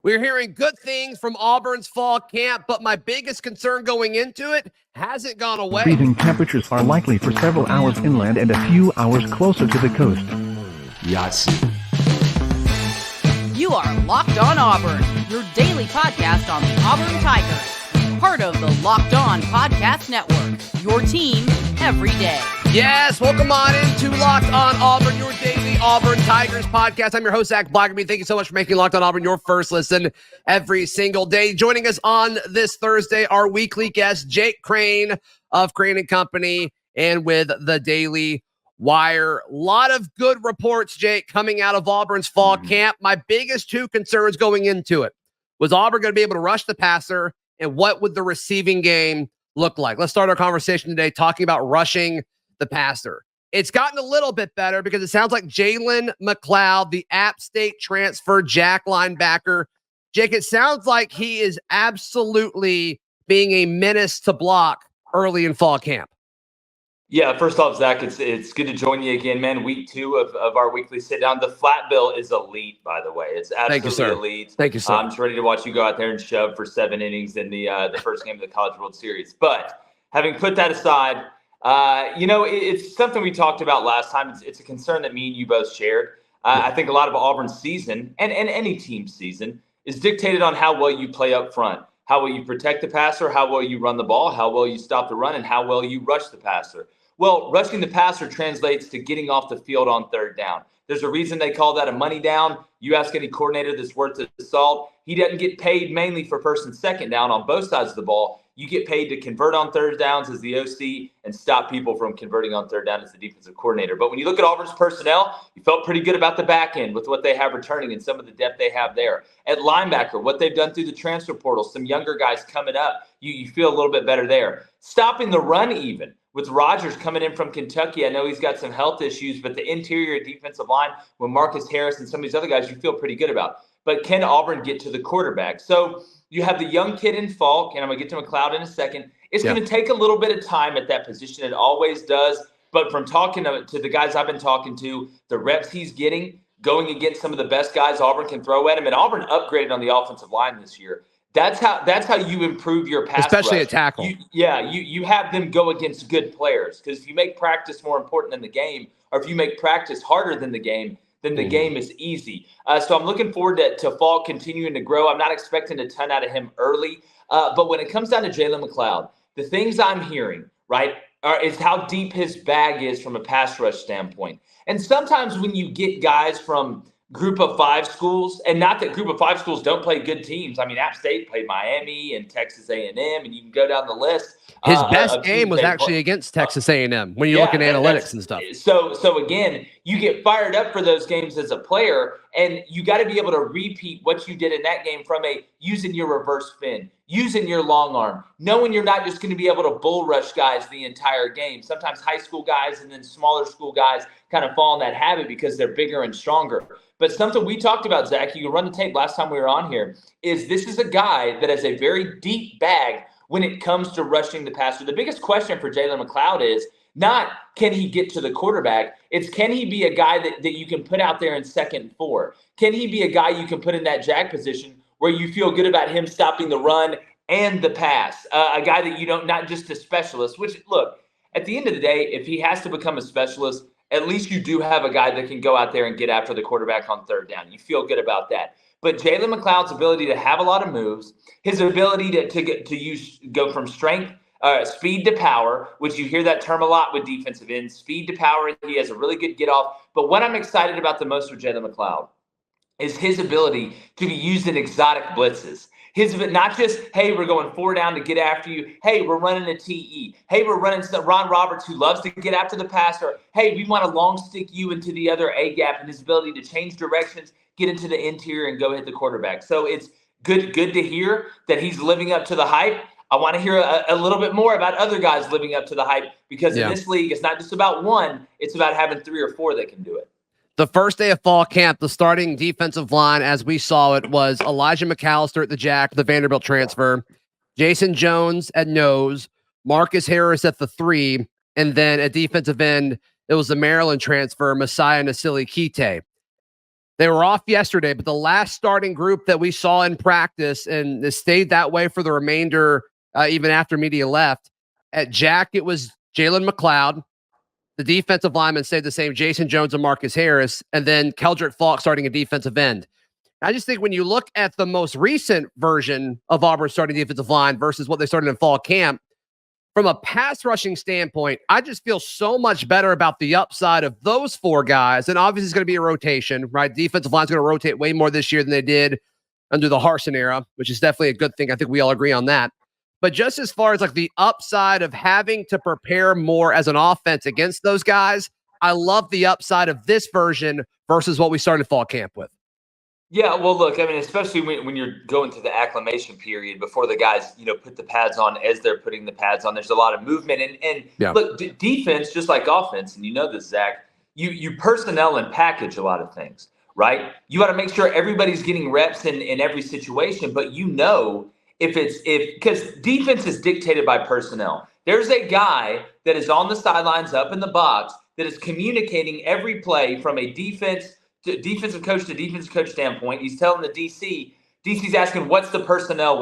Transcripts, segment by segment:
We're hearing good things from Auburn's fall camp, but my biggest concern going into it hasn't gone away. Freezing temperatures are likely for several hours inland and a few hours closer to the coast. Yahtzee. You are Locked On Auburn, your daily podcast on the Auburn Tigers. Part of the Locked On Podcast Network, your team every day. Yes, welcome on into Locked On Auburn, your daily Auburn Tigers podcast. I'm your host, Zac Blackerby. Thank you so much for making Locked On Auburn your first listen every single day. Joining us on this Thursday, our weekly guest, Jake Crain of Crain and Company, and with the Daily Wire. A lot of good reports, Jake, coming out of Auburn's fall camp. My biggest two concerns going into it was Auburn going to be able to rush the passer, and what would the receiving game look like? Let's start our conversation today talking about rushing the passer. It's gotten a little bit better because it sounds like Jalen McLeod, the App State transfer Jack linebacker, Jake, it sounds like he is absolutely being a menace to block early in fall camp. Yeah, first off, Zach, it's good to join you again, man. Week 2 of our weekly sit down. The flat bill is elite, by the way. It's absolutely elite. Thank you, sir. I'm just ready to watch you go out there and shove for 7 innings in the first game of the College World Series. But having put that aside, it's something we talked about last time. It's a concern that me and you both shared. I think a lot of Auburn's season and any team's season is dictated on how well you play up front, how well you protect the passer, how well you run the ball, how well you stop the run, and how well you rush the passer. Well, rushing the passer translates to getting off the field on third down. There's a reason they call that a money down. You ask any coordinator that's worth the salt, he doesn't get paid mainly for first and second down on both sides of the ball. You get paid to convert on third downs as the OC and stop people from converting on third down as the defensive coordinator. But when you look at Auburn's personnel, you felt pretty good about the back end with what they have returning and some of the depth they have there. At linebacker, what they've done through the transfer portal, some younger guys coming up, you feel a little bit better there. Stopping the run even. With Rodgers coming in from Kentucky, I know he's got some health issues, but the interior defensive line with Marcus Harris and some of these other guys, you feel pretty good about. But can Auburn get to the quarterback? So you have the young kid in Falk, and I'm going to get to McLeod in a second. It's going to take a little bit of time at that position. It always does. But from talking to the guys I've been talking to, the reps he's getting, going against some of the best guys Auburn can throw at him, and Auburn upgraded on the offensive line this year. That's how you improve your pass especially rush. A tackle. You have them go against good players, because if you make practice more important than the game, or if you make practice harder than the game, then the game is easy. So I'm looking forward to Fall continuing to grow. I'm not expecting a ton out of him early. But when it comes down to Jalen McLeod, the things I'm hearing, right, is how deep his bag is from a pass rush standpoint. And sometimes when you get guys from Group of 5 schools, and not that Group of 5 schools don't play good teams. I mean, App State played Miami and Texas A&M, and you can go down the list. His best game was actually against Texas A&M when you look at analytics and stuff. So again, you get fired up for those games as a player, and you got to be able to repeat what you did in that game from using your reverse spin, using your long arm, knowing you're not just going to be able to bull rush guys the entire game. Sometimes high school guys and then smaller school guys kind of fall in that habit because they're bigger and stronger. But something we talked about, Zach, you can run the tape last time we were on here, is this is a guy that has a very deep bag when it comes to rushing the passer. The biggest question for Jalen McLeod is not can he get to the quarterback, it's can he be a guy that you can put out there in 2nd and 4? Can he be a guy you can put in that jag position where you feel good about him stopping the run and the pass? A guy that you don't, not just a specialist, which, look, at the end of the day, if he has to become a specialist, at least you do have a guy that can go out there and get after the quarterback on third down. You feel good about that. But Jalen McLeod's ability to have a lot of moves, his ability to go from strength, speed to power, which you hear that term a lot with defensive ends, speed to power. He has a really good get off. But what I'm excited about the most with Jalen McLeod is his ability to be used in exotic blitzes. Not just, hey, we're going 4 down to get after you. Hey, we're running a TE. Hey, we're running some Ron Roberts who loves to get after the passer. Hey, we want to long stick you into the other A gap, and his ability to change directions, get into the interior, and go hit the quarterback. So it's good to hear that he's living up to the hype. I want to hear a little bit more about other guys living up to the hype, because in this league, it's not just about one. It's about having 3 or 4 that can do it. The first day of fall camp, the starting defensive line, as we saw it, was Elijah McAllister at the jack, the Vanderbilt transfer, Jason Jones at nose, Marcus Harris at the 3, and then at defensive end, it was the Maryland transfer, Messiah Nasili Kite. They were off yesterday, but the last starting group that we saw in practice, and it stayed that way for the remainder, even after media left, at Jack, it was Jalen McLeod. The defensive lineman stayed the same, Jason Jones and Marcus Harris, and then Keldrick Falk starting a defensive end. I just think when you look at the most recent version of Auburn's starting defensive line versus what they started in fall camp, from a pass rushing standpoint, I just feel so much better about the upside of those four guys. And obviously it's going to be a rotation, right? Defensive line's going to rotate way more this year than they did under the Harsin era, which is definitely a good thing. I think we all agree on that. But just as far as like the upside of having to prepare more as an offense against those guys, I love the upside of this version versus what we started fall camp with. Yeah, well, look, I mean, especially when you're going through the acclimation period before the guys, put the pads on as they're putting the pads on, there's a lot of movement. And look, defense, just like offense, and you know this, Zach, you personnel and package a lot of things, right? You got to make sure everybody's getting reps in every situation, but because defense is dictated by personnel. There's a guy that is on the sidelines up in the box that is communicating every play from a defensive coach to defensive coach standpoint. He's telling the DC's asking, what's the personnel?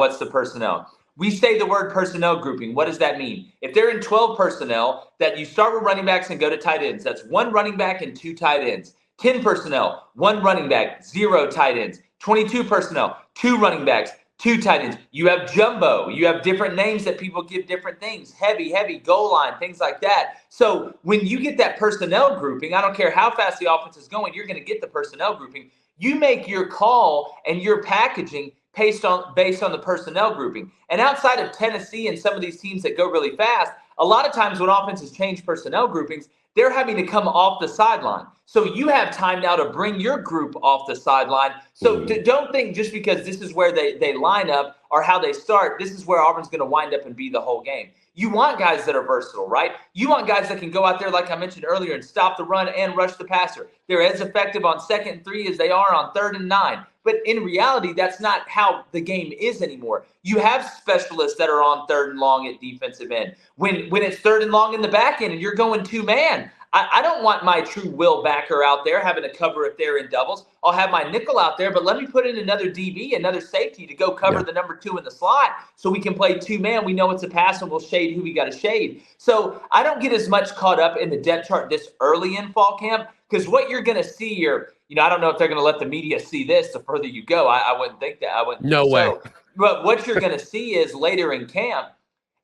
We say the word personnel grouping. What does that mean? If they're in 12 personnel, that you start with running backs and go to tight ends. That's 1 running back and 2 tight ends. 10 personnel, 1 running back, 0 tight ends. 22 personnel, 2 running backs, 2 tight ends. You have jumbo. You have different names that people give different things. Heavy, goal line, things like that. So when you get that personnel grouping, I don't care how fast the offense is going, you're going to get the personnel grouping. You make your call and your packaging based on the personnel grouping. And outside of Tennessee and some of these teams that go really fast, a lot of times when offenses change personnel groupings, they're having to come off the sideline. So you have time now to bring your group off the sideline. So don't think just because this is where they line up or how they start, this is where Auburn's going to wind up and be the whole game. You want guys that are versatile, right? You want guys that can go out there, like I mentioned earlier, and stop the run and rush the passer. They're as effective on 2nd and 3 as they are on 3rd and 9. But in reality, that's not how the game is anymore. You have specialists that are on 3rd and long at defensive end. When it's 3rd and long in the back end and you're going 2-man, I don't want my true will backer out there having to cover if they're in doubles. I'll have my nickel out there, but let me put in another DB, another safety to go cover the number 2 in the slot so we can play 2-man. We know it's a pass and we'll shade who we got to shade. So I don't get as much caught up in the depth chart this early in fall camp because what you're going to see here, I don't know if they're going to let the media see this the further you go. I wouldn't think that. No way. But what you're going to see is later in camp,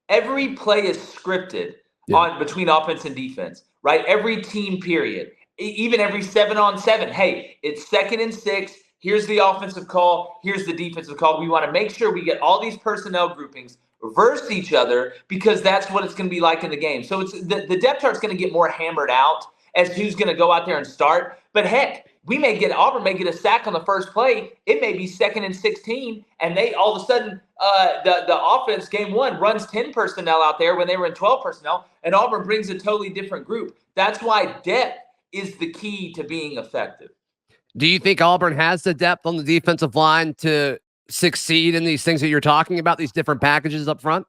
every play is scripted between offense and defense. Right? Every team period, even every 7-on-7. Hey, it's 2nd and 6. Here's the offensive call. Here's the defensive call. We want to make sure we get all these personnel groupings reverse each other because that's what it's going to be like in the game. So it's the depth chart's going to get more hammered out as who's going to go out there and start. But heck, Auburn may get a sack on the first play. It may be 2nd and 16, and they all of a sudden the offense game 1 runs 10 personnel out there when they were in 12 personnel, and Auburn brings a totally different group. That's why depth is the key to being effective. Do you think Auburn has the depth on the defensive line to succeed in these things that you're talking about, these different packages up front?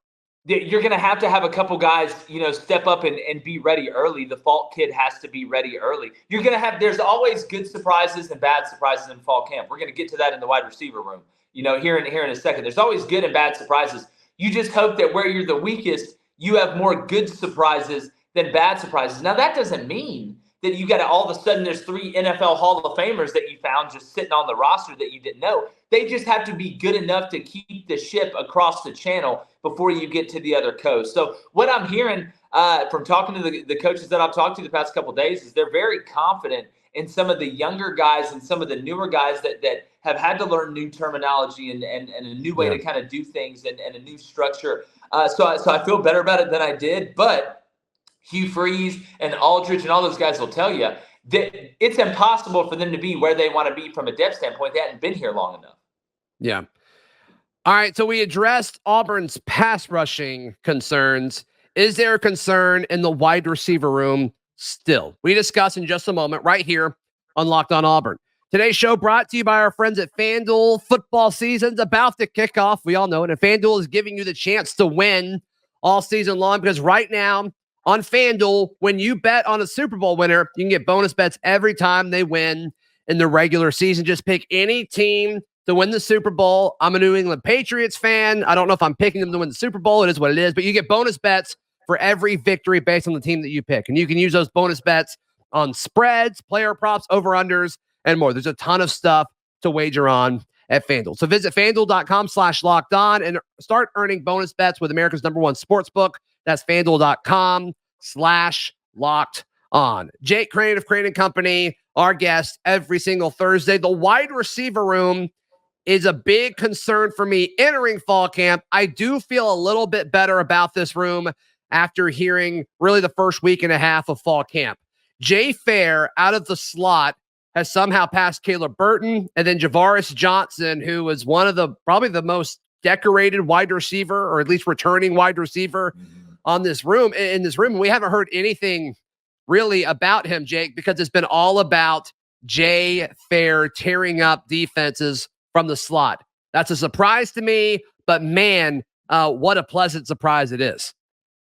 You're going to have a couple guys, step up and be ready early. The Falk kid has to be ready early. There's always good surprises and bad surprises in fall camp. We're going to get to that in the wide receiver room, here in a second. There's always good and bad surprises. You just hope that where you're the weakest, you have more good surprises than bad surprises. Now, that doesn't mean that you got to all of a sudden there's 3 NFL Hall of Famers that you found just sitting on the roster that you didn't know. They just have to be good enough to keep the ship across the channel before you get to the other coast. So what I'm hearing from talking to the coaches that I've talked to the past couple of days is they're very confident in some of the younger guys and some of the newer guys that have had to learn new terminology and a new way to kind of do things and a new structure. So I feel better about it than I did, but Hugh Freeze and Aldridge and all those guys will tell you that it's impossible for them to be where they want to be from a depth standpoint. They hadn't been here long enough. Yeah. All right. So we addressed Auburn's pass rushing concerns. Is there a concern in the wide receiver room still? We discuss in just a moment right here on Locked On Auburn. Today's show brought to you by our friends at FanDuel. Football season's about to kick off. We all know it. And FanDuel is giving you the chance to win all season long because right now, on FanDuel, when you bet on a Super Bowl winner, you can get bonus bets every time they win. in the regular season. Just pick any team to win the Super Bowl. I'm a New England Patriots fan. I don't know if I'm picking them to win the Super Bowl. It is what it is. But you get bonus bets for every victory based on the team that you pick. And you can use those bonus bets on spreads, player props, over-unders, and more. There's a ton of stuff to wager on at FanDuel. So visit FanDuel.com/lockedon and start earning bonus bets with America's #1 sportsbook. That's FanDuel.com/lockedon. Jake Crain of Crain & Company, our guest every single Thursday. The wide receiver room is a big concern for me entering fall camp. I do feel a little bit better about this room after hearing really the first week and a half of fall camp. Jay Fair out of the slot has somehow passed Caleb Burton, and then Javaris Johnson, who was one of probably the most decorated wide receiver, or at least returning wide receiver in this room. We haven't heard anything really about him, Jake, because it's been all about Jay Fair tearing up defenses from the slot. That's a surprise to me, but man, what a pleasant surprise it is.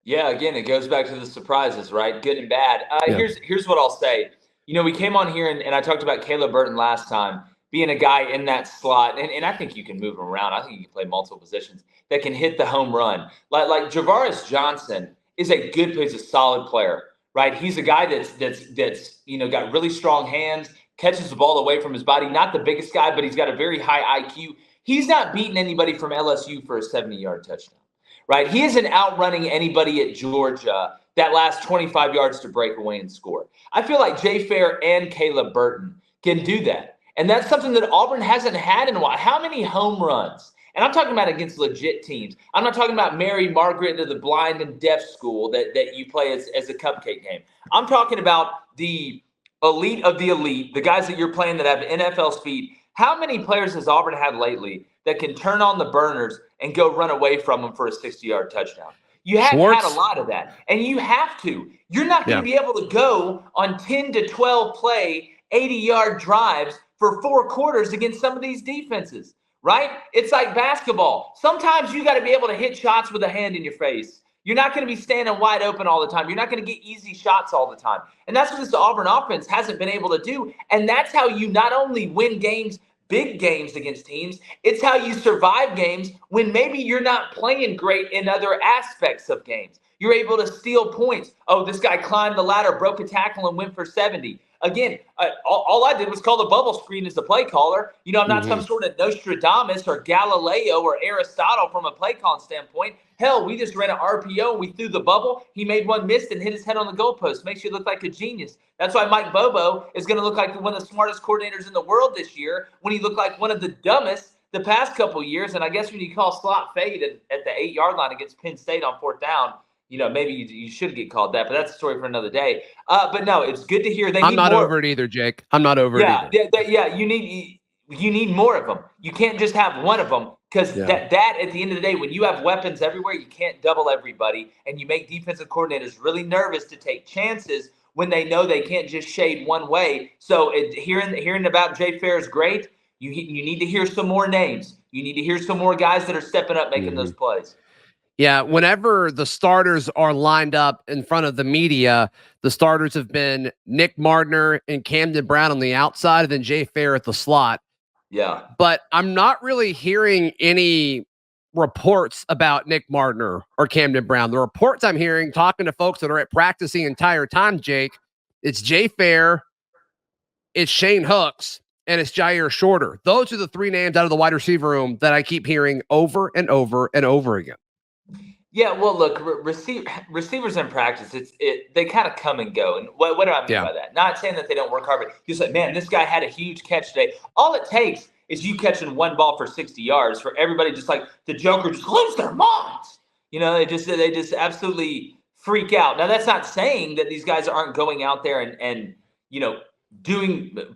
Yeah, again, it goes back to the surprises, right? Good and bad. Here's what I'll say. We came on here and I talked about Caleb Burton last time, being a guy in that slot. And I think you can move him around. I think you can play multiple positions that can hit the home run. Like Javaris Johnson is a good player, he's a solid player, right? He's a guy that's got really strong hands, catches the ball away from his body. Not the biggest guy, but he's got a very high IQ. He's not beating anybody from LSU for a 70-yard touchdown, right? He isn't outrunning anybody at Georgia that last 25 yards to break away and score. I feel like Jay Fair and Caleb Burton can do that. And that's something that Auburn hasn't had in a while. How many home runs? And I'm talking about against legit teams. I'm not talking about Mary Margaret of the blind and deaf school that you play as a cupcake game. I'm talking about the elite of the elite, the guys that you're playing that have NFL speed. How many players has Auburn had lately that can turn on the burners and go run away from them for a 60-yard touchdown? You haven't had a lot of that, and you have to. You're not going to be able to go on 10 to 12 play, 80-yard drives for 4 quarters against some of these defenses, right? It's like basketball. Sometimes you got to be able to hit shots with a hand in your face. You're not going to be standing wide open all the time. You're not going to get easy shots all the time. And that's what this Auburn offense hasn't been able to do. And that's how you not only win games, big games against teams, it's how you survive games when maybe you're not playing great in other aspects of games. You're able to steal points. Oh, this guy climbed the ladder, broke a tackle, and went for 70. Again, all I did was call the bubble screen as the play caller. I'm not some sort of Nostradamus or Galileo or Aristotle from a play calling standpoint. Hell, we just ran an RPO and we threw the bubble. He made one miss and hit his head on the goalpost. Makes you look like a genius. That's why Mike Bobo is going to look like one of the smartest coordinators in the world this year when he looked like one of the dumbest the past couple years. And I guess when you call slot fade at the 8-yard line against Penn State on 4th down, maybe you should get called that, but that's a story for another day. But no, it's good to hear. I'm not over it either, Jake. I'm not over it either. You need more of them. You can't just have one of them because that at the end of the day, when you have weapons everywhere, you can't double everybody, and you make defensive coordinators really nervous to take chances when they know they can't just shade one way. So hearing about Jay Fair is great. You need to hear some more names. You need to hear some more guys that are stepping up making those plays. Yeah, whenever the starters are lined up in front of the media, the starters have been Nick Mardner and Camden Brown on the outside, and then Jay Fair at the slot. Yeah. But I'm not really hearing any reports about Nick Mardner or Camden Brown. The reports I'm hearing, talking to folks that are at practice the entire time, Jake, it's Jay Fair, it's Shane Hooks, and it's Jair Shorter. Those are the 3 names out of the wide receiver room that I keep hearing over and over and over again. Yeah, well, look, receivers in practice, they kind of come and go. And what do I mean by that? Not saying that they don't work hard, but you're like, man, this guy had a huge catch today. All it takes is you catching one ball for 60 yards for everybody just like the Joker just lose their minds. They just absolutely freak out. Now, that's not saying that these guys aren't going out there and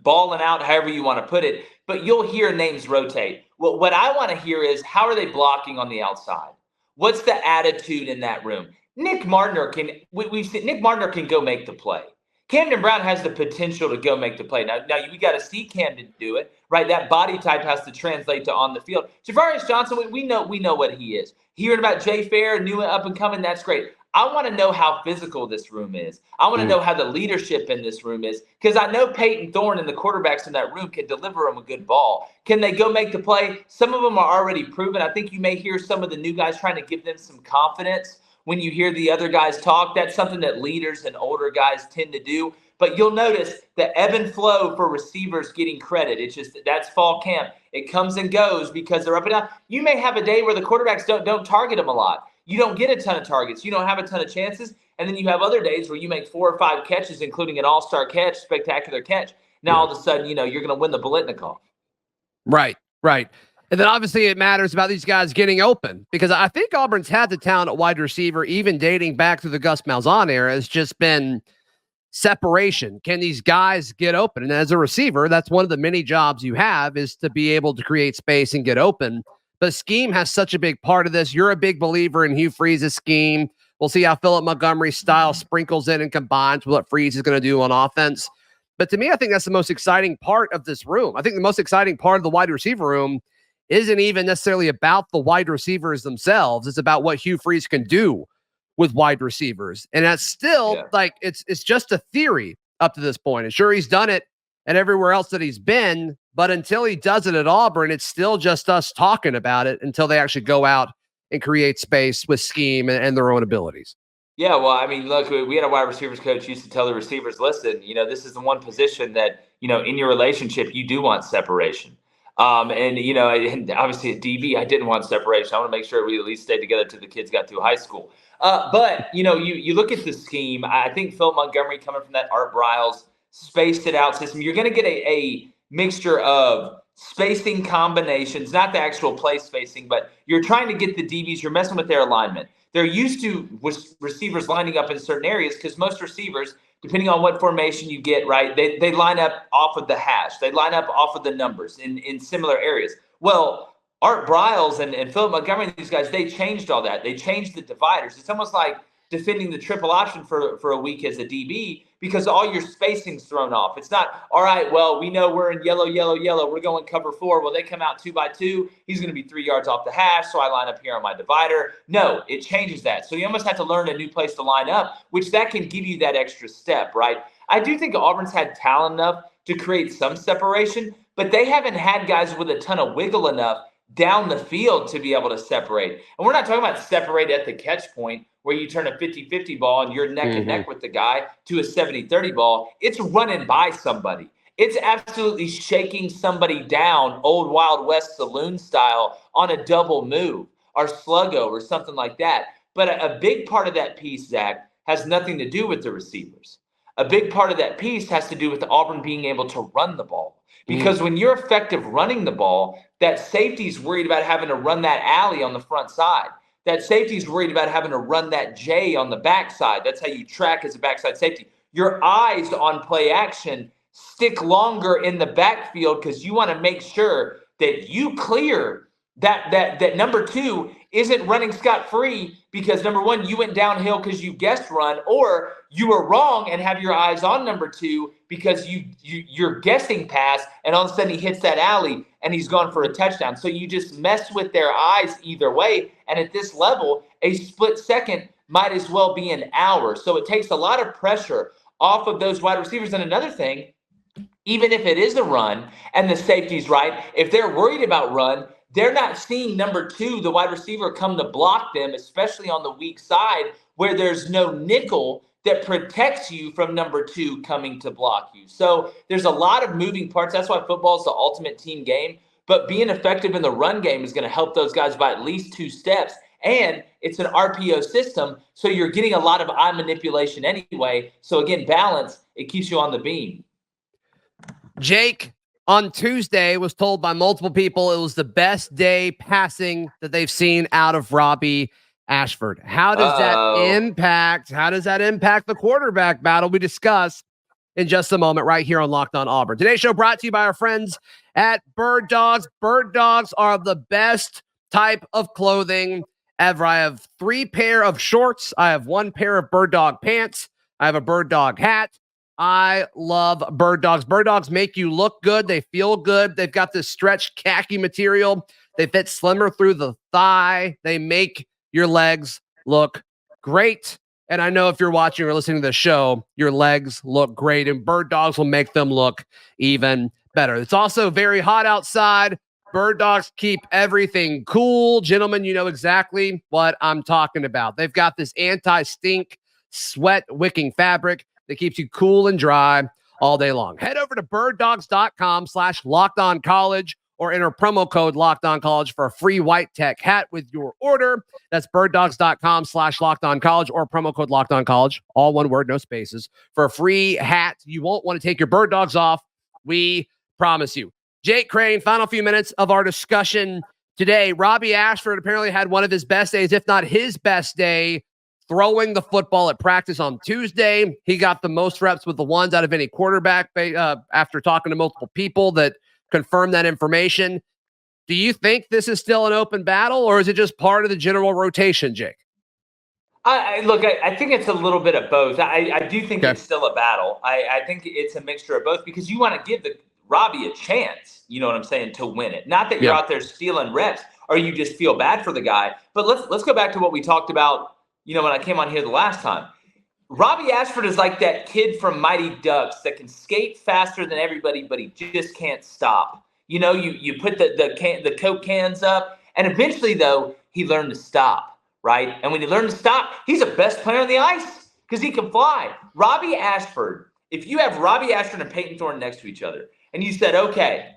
balling out, however you want to put it, but you'll hear names rotate. Well, what I want to hear is, how are they blocking on the outside? What's the attitude in that room? Nick Mardner can go make the play. Camden Brown has the potential to go make the play. Now we got to see Camden do it, right? That body type has to translate to on the field. Javaris Johnson, we know what he is. Hearing about Jay Fair, new up and coming, that's great. I want to know how physical this room is. I want to know how the leadership in this room is, because I know Peyton Thorne and the quarterbacks in that room can deliver them a good ball. Can they go make the play? Some of them are already proven. I think you may hear some of the new guys trying to give them some confidence when you hear the other guys talk. That's something that leaders and older guys tend to do. But you'll notice the ebb and flow for receivers getting credit. It's just that's fall camp. It comes and goes because they're up and down. You may have a day where the quarterbacks don't target them a lot. You don't get a ton of targets. You don't have a ton of chances. And then you have other days where you make 4 or 5 catches, including an all-star catch, spectacular catch. Now, all of a sudden, you're going to win the Biletnikoff. Right. And then obviously it matters about these guys getting open, because I think Auburn's had the talent at wide receiver, even dating back to the Gus Malzahn era, has just been separation. Can these guys get open? And as a receiver, that's one of the many jobs you have, is to be able to create space and get open. But scheme has such a big part of this. You're a big believer in Hugh Freeze's scheme. We'll see how Philip Montgomery's style sprinkles in and combines with what Freeze is going to do on offense. But to me, I think that's the most exciting part of this room. I think the most exciting part of the wide receiver room isn't even necessarily about the wide receivers themselves. It's about what Hugh Freeze can do with wide receivers. And that's still it's just a theory up to this point. And sure, he's done it and everywhere else that he's been, but until he does it at Auburn, it's still just us talking about it until they actually go out and create space with scheme and their own abilities. Yeah, well, I mean, look, we had a wide receivers coach used to tell the receivers, listen, this is the one position that, in your relationship, you do want separation. And obviously at DB, I didn't want separation. I want to make sure we at least stayed together till the kids got through high school. But you look at the scheme. I think Phil Montgomery, coming from that Art Briles spaced it out system, you're going to get a mixture of spacing combinations, not the actual play spacing, but you're trying to get the DBs, you're messing with their alignment. They're used to with receivers lining up in certain areas, because most receivers, depending on what formation you get, right, they line up off of the hash. They line up off of the numbers in similar areas. Well, Art Briles and Philip Montgomery, these guys, they changed all that. They changed the dividers. It's almost like defending the triple option for a week as a DB, because all your spacing's thrown off. It's not, all right, well, we know we're in yellow, yellow, yellow. We're going cover 4. Well, they come out 2 by 2. He's going to be 3 yards off the hash, so I line up here on my divider. No, it changes that. So you almost have to learn a new place to line up, which that can give you that extra step, right? I do think Auburn's had talent enough to create some separation, but they haven't had guys with a ton of wiggle enough down the field to be able to separate. And we're not talking about separate at the catch point where you turn a 50-50 ball and you're neck and neck with the guy to a 70-30 ball. It's running by somebody. It's absolutely shaking somebody down, old Wild West saloon style, on a double move or sluggo or something like that. But a big part of that piece, Zach, has nothing to do with the receivers. A big part of that piece has to do with Auburn being able to run the ball. Because when you're effective running the ball, that safety's worried about having to run that alley on the front side. That safety's worried about having to run that J on the backside. That's how you track as a backside safety. Your eyes on play action stick longer in the backfield, because you want to make sure that you clear that number 2 isn't running scot-free, because number 1, you went downhill because you guessed run, or you were wrong and have your eyes on number 2 because you're guessing pass, and all of a sudden he hits that alley and he's gone for a touchdown. So you just mess with their eyes either way. And at this level, a split second might as well be an hour. So it takes a lot of pressure off of those wide receivers. And another thing, even if it is a run and the safety's right, if they're worried about run, they're not seeing number 2, the wide receiver, come to block them, especially on the weak side where there's no nickel that protects you from number 2 coming to block you. So there's a lot of moving parts. That's why football is the ultimate team game. But being effective in the run game is going to help those guys by at least 2 steps. And it's an RPO system, so you're getting a lot of eye manipulation anyway. So again, balance, it keeps you on the beam. Jake, on Tuesday, was told by multiple people it was the best day passing that they've seen out of Robbie Ashford. How does that impact the quarterback battle we discuss in just a moment right here on Locked On Auburn? Today's show brought to you by our friends at Bird Dogs. Bird Dogs are the best type of clothing ever. I have 3 pair of shorts. I have 1 pair of Bird Dog pants. I have a Bird Dog hat. I love Bird Dogs. Bird Dogs make you look good. They feel good. They've got this stretch khaki material. They fit slimmer through the thigh. They make your legs look great. And I know if you're watching or listening to the show, your legs look great, and Bird Dogs will make them look even better. It's also very hot outside. Bird Dogs keep everything cool. Gentlemen, you know exactly what I'm talking about. They've got this anti-stink, sweat-wicking fabric that keeps you cool and dry all day long. Head over to birddogs.com/lockedoncollege or enter promo code LockedOnCollege for a free white tech hat with your order. That's birddogs.com/lockedoncollege or promo code LockedOnCollege. All one word, no spaces, for a free hat. You won't want to take your Bird Dogs off. We promise you. Jake, Crain, final few minutes of our discussion today. Robbie Ashford apparently had one of his best days, if not his best day, throwing the football at practice on Tuesday. He got the most reps with the ones out of any quarterback after talking to multiple people that confirmed that information. Do you think this is still an open battle, or is it just part of the general rotation, Jake? I think it's a little bit of both. I do think it's still a battle. I think it's a mixture of both because you want to give Robbie a chance, you know what I'm saying, to win it. Not that you're out there stealing reps or you just feel bad for the guy. But let's go back to what we talked about, you know, when I came on here the last time. Robbie Ashford is like that kid from Mighty Ducks that can skate faster than everybody, but he just can't stop. You know, you put the Coke cans up, and eventually, though, he learned to stop, right? And when he learned to stop, he's the best player on the ice because he can fly. Robbie Ashford, if you have Robbie Ashford and Peyton Thorne next to each other, and you said, okay,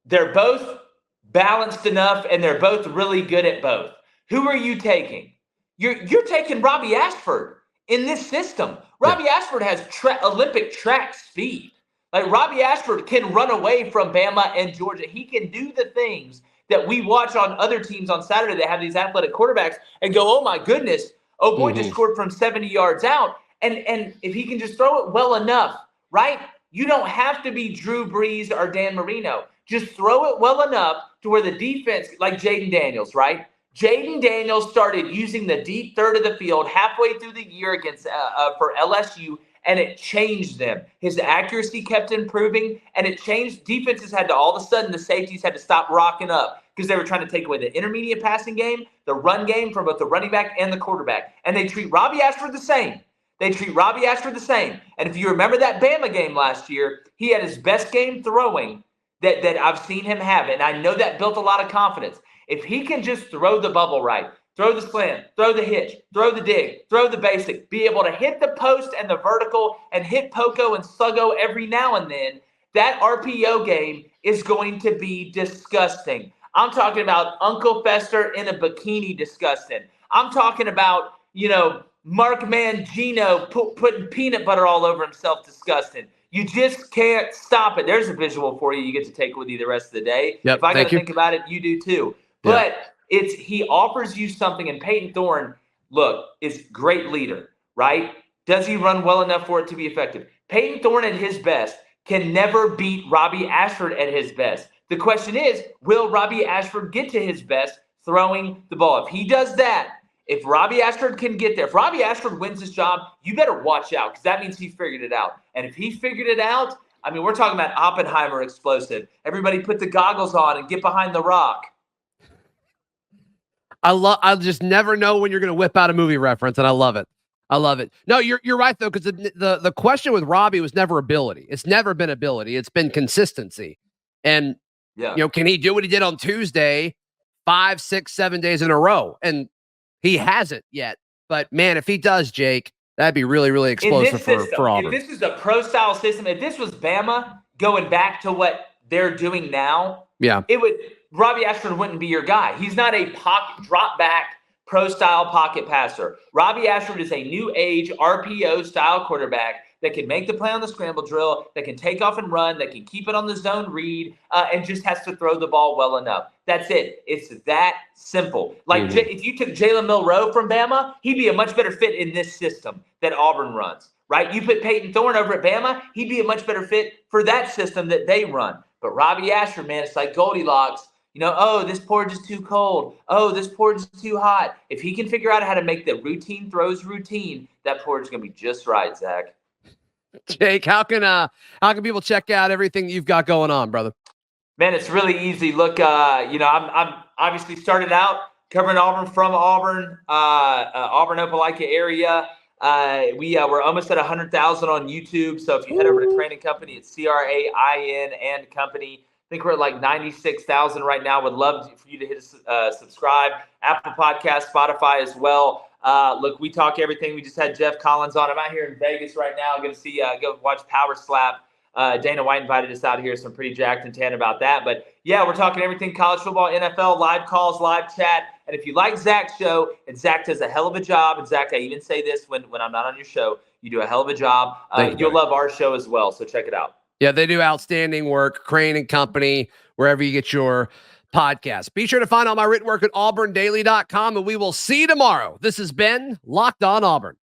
they're both balanced enough and they're both really good at both, who are you taking? You're taking Robbie Ashford in this system. Robbie Ashford has Olympic track speed. Like, Robbie Ashford can run away from Bama and Georgia. He can do the things that we watch on other teams on Saturday that have these athletic quarterbacks and go, oh my goodness, oh boy, just scored from 70 yards out. And if he can just throw it well enough, right? You don't have to be Drew Brees or Dan Marino. Just throw it well enough to where the defense, like Jaden Daniels, right? Jaden Daniels started using the deep third of the field halfway through the year against for LSU, and it changed them. His accuracy kept improving, and it changed. Defenses had to, all of a sudden, the safeties had to stop rocking up because they were trying to take away the intermediate passing game, the run game from both the running back and the quarterback. And they treat Robbie Ashford the same. And if you remember that Bama game last year, he had his best game throwing that I've seen him have. And I know that built a lot of confidence. If he can just throw the bubble right, throw the slant, throw the hitch, throw the dig, throw the basic, be able to hit the post and the vertical and hit Poco and Sluggo every now and then, that RPO game is going to be disgusting. I'm talking about Uncle Fester in a bikini disgusting. I'm talking about, you know, Mark Mangino putting peanut butter all over himself disgusting. You just can't stop it. There's a visual for you get to take with you the rest of the day. Yep, if I got to think about it, you do too. But he offers you something, and Peyton Thorne, look, is great leader, right? Does he run well enough for it to be effective? Peyton Thorne at his best can never beat Robbie Ashford at his best. The question is, will Robbie Ashford get to his best throwing the ball? If he does that, if Robbie Ashford can get there, if Robbie Ashford wins his job, you better watch out because that means he figured it out. And if he figured it out, I mean, we're talking about Oppenheimer explosive. Everybody put the goggles on and get behind the rock. I just never know when you're going to whip out a movie reference, and I love it. No, you're right, though, because the question with Robbie was never ability. It's never been ability. It's been consistency. And, you know, can he do what he did on Tuesday 5, 6, 7 days in a row? And he hasn't yet. But, man, if he does, Jake, that'd be really, really explosive for Auburn. If this is a pro-style system, if this was Bama going back to what they're doing now, Robbie Ashford wouldn't be your guy. He's not a pocket drop back pro-style pocket passer. Robbie Ashford is a new age RPO style quarterback that can make the play on the scramble drill, that can take off and run, that can keep it on the zone read, and just has to throw the ball well enough. That's it. It's that simple. Like if you took Jalen McLeod from Bama, he'd be a much better fit in this system that Auburn runs, right? You put Peyton Thorne over at Bama, he'd be a much better fit for that system that they run. But Robbie Ashford, man, it's like Goldilocks. You know, oh, this porridge is too cold. Oh, this porridge is too hot. If he can figure out how to make the routine throws routine, that porridge is going to be just right, Zach. Jake, how can people check out everything you've got going on, brother? Man, it's really easy. Look, I'm obviously started out covering Auburn from Auburn, Auburn, Opelika area. We're almost at 100,000 on YouTube. So if you head over to Crain and Company, it's CRAIN and Company. I think we're at like 96,000 right now. Would love for you to hit subscribe. Apple Podcast, Spotify as well. Look, we talk everything. We just had Jeff Collins on. I'm out here in Vegas right now. I'm going to go watch Power Slap. Dana White invited us out here, so I'm pretty jacked and tan about that. But yeah, we're talking everything college football, NFL, live calls, live chat. And if you like Zac's show, and Zac does a hell of a job, and Zac, I even say this when I'm not on your show, you do a hell of a job. You'll love our show as well, so check it out. Yeah, they do outstanding work. Crain and Company, wherever you get your podcast. Be sure to find all my written work at auburndaily.com, and we will see you tomorrow. This has been Locked On Auburn.